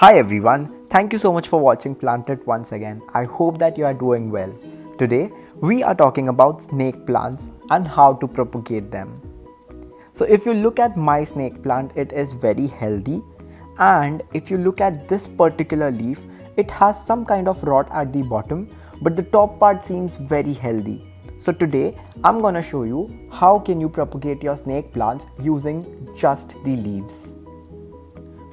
Hi everyone, thank you so much for watching Planted once again. I hope that you are doing well. Today we are talking about snake plants and how to propagate them. So if you look at my snake plant, it is very healthy, and if you look at this particular leaf, it has some kind of rot at the bottom, but the top part seems very healthy. So today I'm gonna show you how can you propagate your snake plants using just the leaves.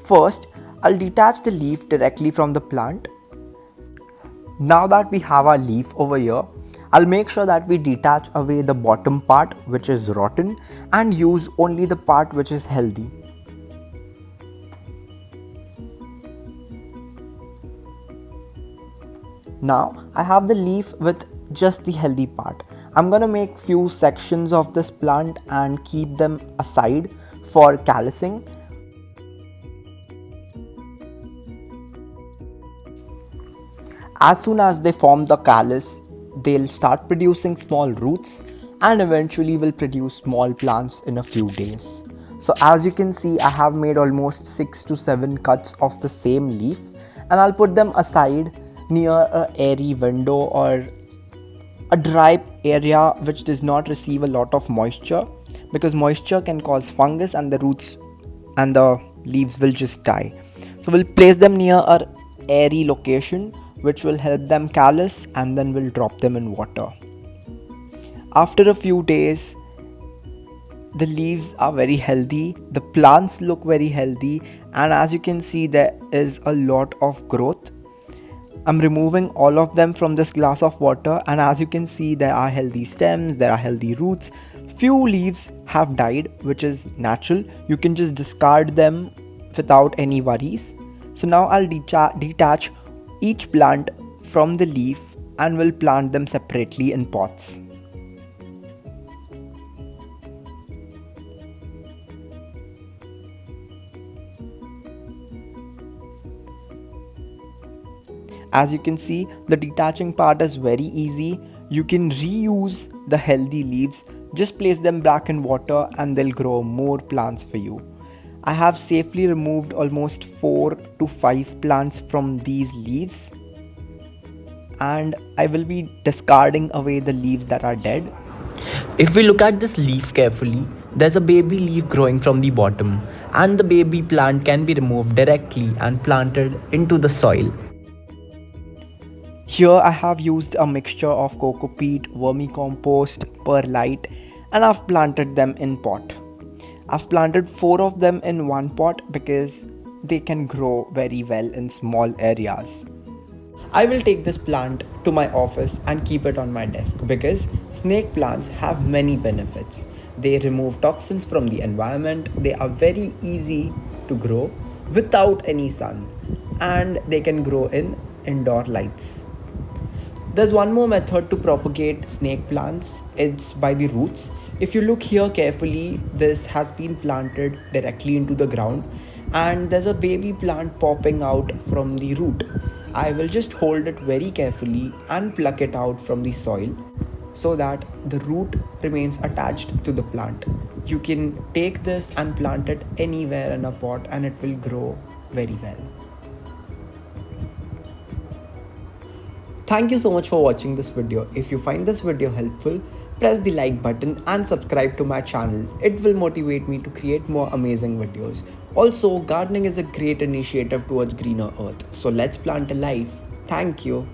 First, I'll detach the leaf directly from the plant. Now that we have our leaf over here, I'll make sure that we detach away the bottom part which is rotten and use only the part which is healthy. Now I have the leaf with just the healthy part. I'm gonna make few sections of this plant and keep them aside for callousing. As soon as they form the callus, they'll start producing small roots and eventually will produce small plants in a few days. So as you can see, I have made almost 6 to 7 cuts of the same leaf, and I'll put them aside near a airy window or a dry area which does not receive a lot of moisture, because moisture can cause fungus and the roots and the leaves will just die. So we'll place them near a airy location which will help them callus, and then we'll drop them in water. After a few days, the leaves are very healthy, the plants look very healthy, and as you can see, there is a lot of growth. I'm removing all of them from this glass of water, and as you can see, there are healthy stems, there are healthy roots. Few leaves have died, which is natural. You can just discard them without any worries. So now I'll detach each plant from the leaf and will plant them separately in pots. As you can see, the detaching part is very easy. You can reuse the healthy leaves, just place them back in water and they'll grow more plants for you. I have safely removed almost 4 to 5 plants from these leaves, and I will be discarding away the leaves that are dead. If we look at this leaf carefully, there's a baby leaf growing from the bottom, and the baby plant can be removed directly and planted into the soil. Here I have used a mixture of coco peat, vermicompost, perlite, and I've planted them in pot. I've planted 4 of them in one pot because they can grow very well in small areas. I will take this plant to my office and keep it on my desk because snake plants have many benefits. They remove toxins from the environment, they are very easy to grow without any sun, and they can grow in indoor lights. There's one more method to propagate snake plants, it's by the roots. If you look here carefully, this has been planted directly into the ground and there's a baby plant popping out from the root. I will just hold it very carefully and pluck it out from the soil so that the root remains attached to the plant. You can take this and plant it anywhere in a pot and it will grow very well. Thank you so much for watching this video. If you find this video helpful, press the like button and subscribe to my channel. It will motivate me to create more amazing videos. Also, gardening is a great initiative towards greener earth. So let's plant a life. Thank you.